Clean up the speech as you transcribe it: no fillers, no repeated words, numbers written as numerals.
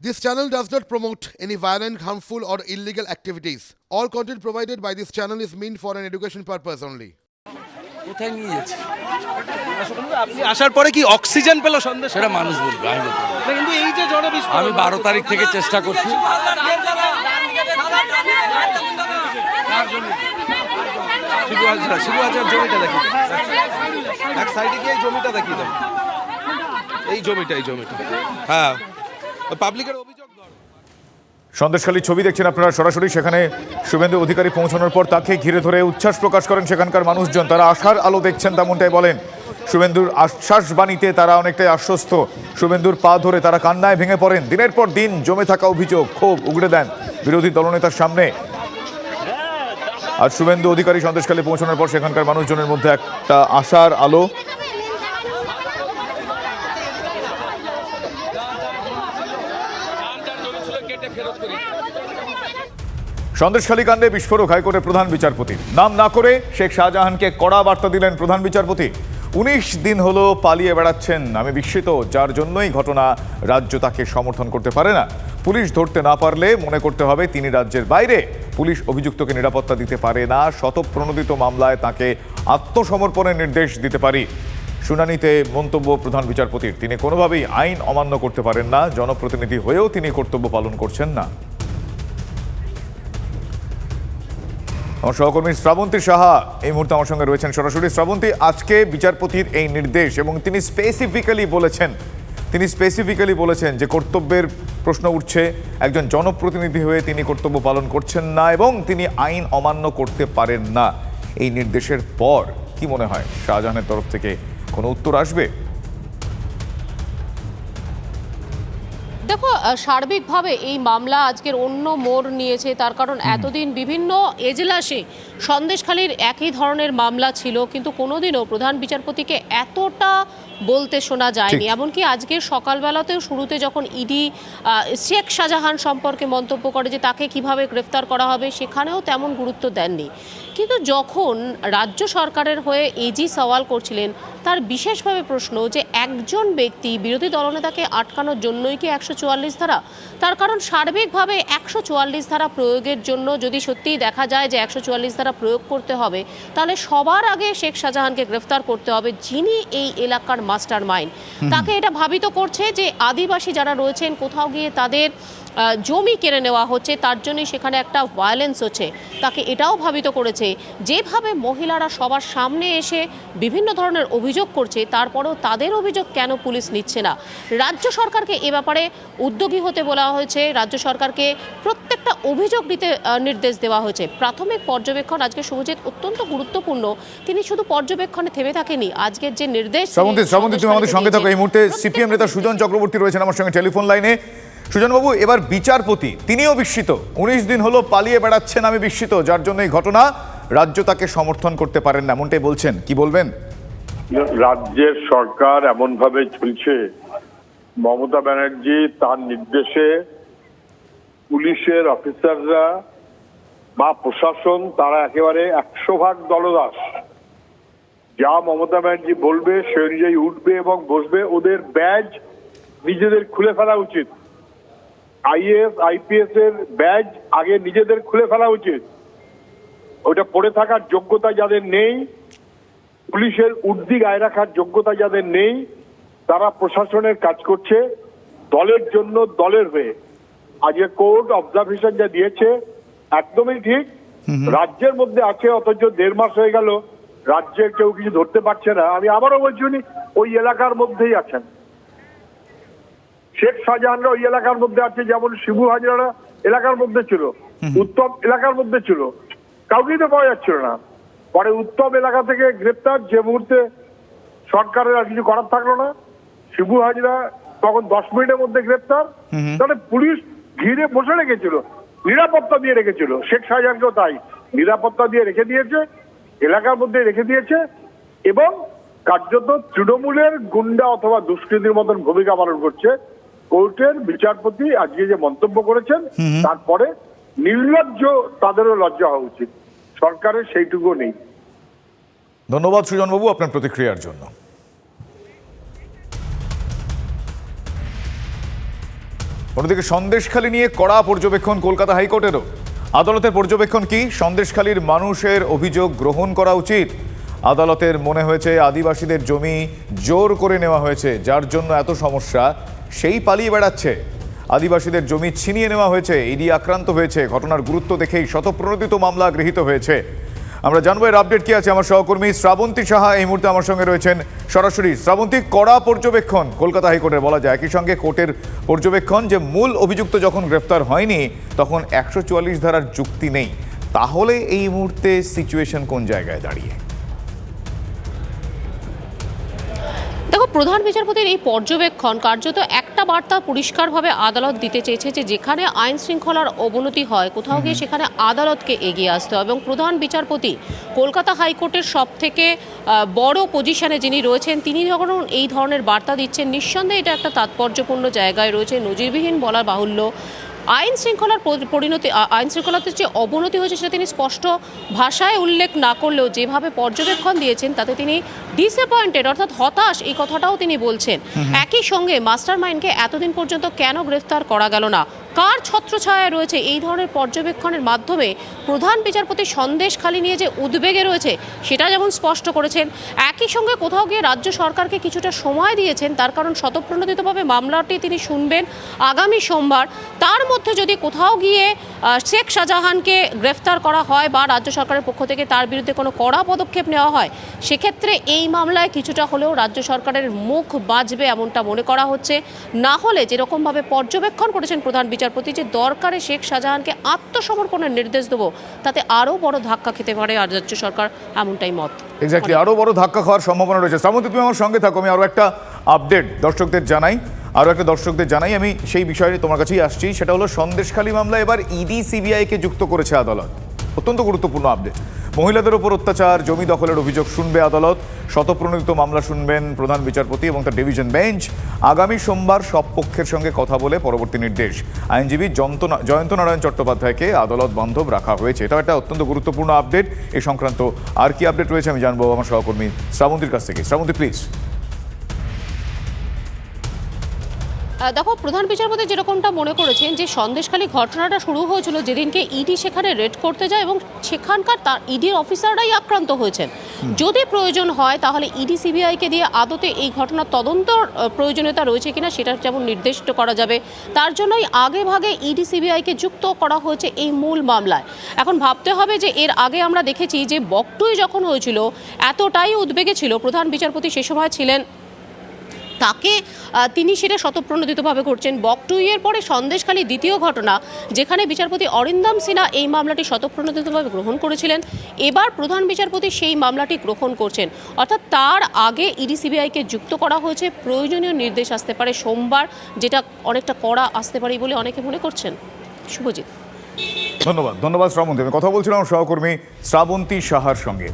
This channel does not promote any violent, harmful, or illegal activities. All content provided by this channel is meant for an education purpose only. কোথায় নিয়ে যাচ্ছে আপনি আসার পরে কি oxygen পেল সন্দেশ? সেটা মানুষ বলবে, আমি বলবো না। কিন্তু এই যে ঝড়ে বৃষ্টি, আমি 12 তারিখ থেকে চেষ্টা করছি। শিবু হাজার জমিটা দেখি, এক সাইডে গিয়ে এই জমিটা দেখি দেন, এই জমিটা হ্যাঁ পাবলিকের অভিযোগ। সন্দেশখালী ছবি দেখছেন আপনারা সরাসরি। সেখানে শুভেন্দু অধিকারী পৌঁছানোর পর তাকে ঘিরে ধরে উচ্ছ্বাস প্রকাশ করেন সেখানকার মানুষজন। তারা আশার আলো দেখছেন তেমনটাই বলেন। শুভেন্দুর আশ্বাস বাণীতে তারা অনেকটাই আশ্বস্ত। শুভেন্দুর পা ধরে তারা কান্নায় ভেঙে পড়েন। দিনের পর দিন জমে থাকা অভিযোগ ক্ষোভ উগড়ে দেন বিরোধী দলনেতার সামনে। আর শুভেন্দু অধিকারী সন্দেশখালী পৌঁছানোর পর সেখানকার মানুষজনের মধ্যে একটা আশার আলো। সন্দেশখালী কাণ্ডে বিস্ফোরক হাইকোর্টের প্রধান বিচারপতি। নাম না করে শেখ শাহজাহানকে কড়া বার্তা দিলেন প্রধান বিচারপতি। 19 দিন হলো পালিয়ে বেড়াচ্ছেন, আমি বিস্মিত, যার জন্যই ঘটনা রাজ্য তাকে সমর্থন করতে পারে না। পুলিশ ধরতে না পারলে মনে করতে হবে তিনি রাজ্যের বাইরে। পুলিশ অভিযুক্তকে নিরাপত্তা দিতে পারে না। শতপ্রণোদিত মামলায় তাকে আত্মসমর্পণের নির্দেশ দিতে পারি। শুনানিতে মন্তব্য প্রধান বিচারপতির, তিনি কোনোভাবেই আইন অমান্য করতে পারেন না। জনপ্রতিনিধি হয়েও তিনি কর্তব্য পালন করছেন না। আমার সহকর্মী শ্রাবন্তী সাহা এই মুহূর্তে আমার সঙ্গে রয়েছেন সরাসরি। শ্রাবন্তী, আজকে বিচারপতির এই নির্দেশ এবং তিনি স্পেসিফিক্যালি বলেছেন যে কর্তব্যের প্রশ্ন উঠছে, একজন জনপ্রতিনিধি হয়ে তিনি কর্তব্য পালন করছেন না এবং তিনি আইন অমান্য করতে পারেন না। এই নির্দেশের পর কি মনে হয় শাহজাহানের তরফ থেকে কোনো উত্তর আসবে? দেখো, সার্বিকভাবে এই মামলা আজকের অন্য মোড় নিয়েছে। তার কারণ এতদিন বিভিন্ন এজলাসে সন্দেশখালীর একই ধরনের মামলা ছিল, কিন্তু কোনোদিনও প্রধান বিচারপতিকে এতটা বলতে শোনা যায়নি। এমনকি আজকে সকালবেলাতেও শুরুতে যখন ইডি শেখ শাহজাহান সম্পর্কে মন্তব্য করে যে তাকে কিভাবে গ্রেফতার করা হবে, সেখানেও তেমন গুরুত্ব দেননি। কিন্তু যখন রাজ্য সরকারের হয়ে এজি সওয়াল করছিলেন, তার বিশেষভাবে প্রশ্ন যে একজন ব্যক্তি বিরোধী দলনেতাকে আটকানোর জন্যই কি 144 ধারা? তার কারণ সার্বিকভাবে 144 ধারা প্রয়োগের জন্য যদি সত্যিই দেখা যায় যে 144 ধারা প্রয়োগ করতে হবে, তাহলে সবার আগে শেখ শাহজাহানকে গ্রেফতার করতে হবে, যিনি এই এলাকার মাস্টার মাইন্ড। তাকে এটা ভাবিত করছে যে আদিবাসী যারা রয়েছেন কোথাও গিয়ে তাদের জমি কেড়ে নেওয়া হচ্ছে, তার জন্যই সেখানে একটা ভায়োলেন্স হচ্ছে। তাকে এটাও ভাবিত করেছে যেভাবে মহিলারা সবার সামনে এসে বিভিন্ন ধরনের অভিযোগ করছে, তারপরেও তাদের অভিযোগ কেন পুলিশ নিচ্ছে না। রাজ্য সরকারকে এ ব্যাপারে উদ্যোগী হতে বলা হয়েছে। রাজ্য সরকারকে প্রত্যেকটা অভিযোগ দিতে নির্দেশ দেওয়া হয়েছে। প্রাথমিক পর্যবেক্ষণ আজকে শুভজিৎ অত্যন্ত গুরুত্বপূর্ণ। তিনি শুধু পর্যবেক্ষণে থেমে থাকেনি, আজকের যে নির্দেশ। শ্রাবন্তী, তুমি আমাদের সঙ্গে থাকো। এই মুহূর্তে সিপিএম নেতা সুজন চক্রবর্তী রয়েছেন আমার সঙ্গে টেলিফোন লাইনে। সুজনবাবু, এবার বিচারপতি তিনিও বিস্মিত। 19 দিন হলো পালিয়ে বেড়াচ্ছেন, আমি বিস্মিত, যার জন্য এই ঘটনা রাজ্য তাকে সমর্থন করতে পারেন না, এমনটাই বলছেন। কি বলবেন? রাজ্যের সরকার এমন ভাবে চলছে, মমতা ব্যানার্জি তার নির্দেশে পুলিশের অফিসাররা বা প্রশাসন তারা একেবারে 100% দলদাস। যা মমতা ব্যানার্জি বলবে সে অনুযায়ী উঠবে এবং বসবে। ওদের ব্যাজ নিজেদের খুলে ফেলা উচিত। আইএএস আইপিএস এর ব্যাজ আগে নিজেদের খুলে ফেলা উচিত। ওটা পড়ে থাকার যোগ্যতা যাদের নেই, পুলিশের উর্দি গায়ে রাখার যোগ্যতা যাদের নেই, তারা প্রশাসনের কাজ করছে দলের জন্য, দলের হয়ে। আজকে কোর্ট অবজারভেশন যা দিয়েছে একদমই ঠিক। রাজ্যের মধ্যে আছে, অথচ 1.5 মাস হয়ে গেল রাজ্যে কেউ কিছু ধরতে পারছে না। আমি আবারও বলছি, উনি ওই এলাকার মধ্যেই আছেন। শেখ শাহজাহানরা ওই এলাকার মধ্যে আছে, যেমন শিবু হাজরা এলাকার মধ্যে ছিল, উত্তম এলাকার মধ্যে ছিল, কাউকেই তো পাওয়া যাচ্ছিল না। পরে উত্তম এলাকা থেকে গ্রেপ্তার, যে মুহূর্তে সরকারের আর কিছু করার থাকলো না। শিবু হাজরা তখন 10 মিনিটের মধ্যে গ্রেপ্তার। তাহলে পুলিশ ঘিরে বসে রেখেছিল, নিরাপত্তা দিয়ে রেখেছিল। শেখ শাহজাহানকেও তাই নিরাপত্তা দিয়ে রেখে দিয়েছে, এলাকার মধ্যে রেখে দিয়েছে এবং কার্যত তৃণমূলের গুন্ডা অথবা দুষ্কৃতির মতন ভূমিকা পালন করছে। কোর্টের বিচারপতি আজকে যে মন্তব্য করেছেন, তারপরে নির্লজ্জ, তাদেরও লজ্জা হওয়া উচিত। সরকারের সেইটুকু নেই। ধন্যবাদ সুজনবাবু আপনার প্রতিক্রিয়ার জন্য। অন্যদিকে সন্দেশখালী নিয়ে কড়া পর্যবেক্ষণ কলকাতা হাইকোর্টেরও। আদালতের পর্যবেক্ষণ কি? সন্দেশখালীর মানুষের অভিযোগ গ্রহণ করা উচিত। আদালতের মনে হয়েছে আদিবাসীদের জমি জোর করে নেওয়া হয়েছে, যার জন্য এত সমস্যা, সেই পালিয়ে বেড়াচ্ছে। আদিবাসীদের জমি ছিনিয়ে নেওয়া হয়েছে, ইডি আক্রান্ত হয়েছে। ঘটনার গুরুত্ব দেখেই শতপ্রণোদিত মামলা গৃহীত হয়েছে। আমরা জানবো এর আপডেট কি আছে। আমার সহকর্মী শ্রাবন্তী সাহা এই মুহূর্তে আমার সঙ্গে রয়েছেন সরাসরি। শ্রাবন্তী, কড়া পর্যবেক্ষণ কলকাতা হাইকোর্টের বলা যায়, একই সঙ্গে কোর্টের পর্যবেক্ষণ যে মূল অভিযুক্ত যখন গ্রেফতার হয়নি তখন 144 ধারার যুক্তি নেই। তাহলে এই মুহূর্তে সিচুয়েশন কোন জায়গায় দাঁড়িয়ে? দেখো, প্রধান বিচারপতির এই পর্যবেক্ষণ কার্যত একটা বার্তা পরিষ্কারভাবে আদালত দিতে চেয়েছে যে যেখানে আইন শৃঙ্খলার অবনতি হয় কোথাও গিয়ে সেখানে আদালতকে এগিয়ে আসতে হবে। এবং প্রধান বিচারপতি কলকাতা হাইকোর্টের সব থেকে বড় পজিশনে যিনি রয়েছেন, তিনি যখন এই ধরনের বার্তা দিচ্ছেন, নিঃসন্দেহে এটা একটা তাৎপর্যপূর্ণ জায়গায় রয়েছে, নজিরবিহীন বলা বাহুল্য। আইন শৃঙ্খলাতে যে অবনতি হয়েছে সেটা তিনি স্পষ্ট ভাষায় উল্লেখ না করলেও যেভাবে পর্যবেক্ষণ দিয়েছেন তাতে তিনি ডিসঅ্যাপয়েন্টেড, অর্থাৎ হতাশ, এই কথাটাও তিনি বলছেন। একই সঙ্গে মাস্টার মাইন্ডকে এতদিন পর্যন্ত কেন গ্রেফতার করা গেল না, কার ছত্রছায়ায় রয়েছে, এই ধরনের পর্যবেক্ষণের মাধ্যমে প্রধান বিচারপতি সন্দেশখালী নিয়ে যে উদ্বেগে রয়েছে সেটা যেমন স্পষ্ট করেছেন। একই সঙ্গে কোথাও গিয়ে রাজ্য সরকারকে কিছুটা সময় দিয়েছেন, তার কারণ শতপ্রণোদিতভাবে মামলাটি তিনি শুনবেন আগামী সোমবার। তার মধ্যে যদি কোথাও গিয়ে শেখ শাহজাহানকে গ্রেফতার করা হয় বা রাজ্য সরকারের পক্ষ থেকে তার বিরুদ্ধে কোনো কড়া পদক্ষেপ নেওয়া হয়, সেক্ষেত্রে এই মামলায় কিছুটা হলেও রাজ্য সরকারের মুখ বাঁচবে এমনটা মনে করা হচ্ছে। না হলে যেরকমভাবে পর্যবেক্ষণ করেছেন প্রধান বিচারপতি যে দরকারে শেখ শাহজাহানকে আত্মসমর্পণের নির্দেশ দেবো, তাতে আরও বড় ধাক্কা খেতে পারে রাজ্য সরকার, এমনটাই মত। এক্স্যাক্টলি, আরও বড় ধাক্কা খাওয়ার সম্ভাবনা রয়েছে। শ্রাবন্তী, তুমি আমার সঙ্গে থাকো, আমি আরও একটা আপডেট দর্শকদের জানাই। আমি সেই বিষয়ে তোমার কাছেই আসছি। সেটা হলো সন্দেশখালী মামলা এবার ইডি সিবিআইকে যুক্ত করেছে আদালত। অত্যন্ত গুরুত্বপূর্ণ আপডেট। মহিলাদের ওপর অত্যাচার, জমি দখলের অভিযোগ শুনবে আদালত। শতপ্রণোদিত মামলা শুনবেন প্রধান বিচারপতি এবং তার ডিভিশন বেঞ্চ। আগামী সোমবার সব পক্ষের সঙ্গে কথা বলে পরবর্তী নির্দেশ। আইনজীবী জয়ন্ত নারায়ণ চট্টোপাধ্যায়কে আদালত বান্ধব রাখা হয়েছে। এটা একটা অত্যন্ত গুরুত্বপূর্ণ আপডেট। এই সংক্রান্ত আর কি আপডেট রয়েছে আমি জানবো আমার সহকর্মী শ্রাবন্তীর কাছ থেকে। শ্রাবন্তী, প্লিজ। দেখো, প্রধান বিচারপতি যেরকমটা মনে করেছেন যে সন্দেশখালী ঘটনাটা শুরু হয়েছিল যেদিনকে ইডি সেখানে রেড করতে যায় এবং সেখানকার তার ইডির অফিসাররাই আক্রান্ত হয়েছেন। যদি প্রয়োজন হয় তাহলে ইডি সিবিআইকে দিয়ে আদতে এই ঘটনার তদন্তর প্রয়োজনীয়তা রয়েছে কিনা সেটা যেমন নির্দিষ্ট করা যাবে, তার জন্যই আগে ভাগে ইডি সিবিআইকে যুক্ত করা হয়েছে এই মূল মামলায়। এখন ভাবতে হবে যে এর আগে আমরা দেখেছি যে বকটুই যখন হয়েছিল এতটাই উদ্বেগে ছিল প্রধান বিচারপতি, সে সময় ছিলেন তিনি সেটা শতপ্রণোদিতভাবে করছেন। বকটুইয়ের পরে সন্দেশখালী দ্বিতীয় ঘটনা, যেখানে বিচারপতি অরিন্দম সিনহা এই মামলাটি শতপ্রণোদিতভাবে গ্রহণ করেছিলেন। এবার প্রধান বিচারপতি সেই মামলাটি গ্রহণ করছেন, অর্থাৎ তার আগে ইডি সিবিআইকে যুক্ত করা হয়েছে। প্রয়োজনীয় নির্দেশ আসতে পারে সোমবার, যেটা অনেকটা কড়া আসতে পারে বলে অনেকে মনে করছেন। শুভজিৎ, ধন্যবাদ শ্রাবন্তী। আমি কথা বলছিলাম সহকর্মী শ্রাবন্তী সাহার সঙ্গে।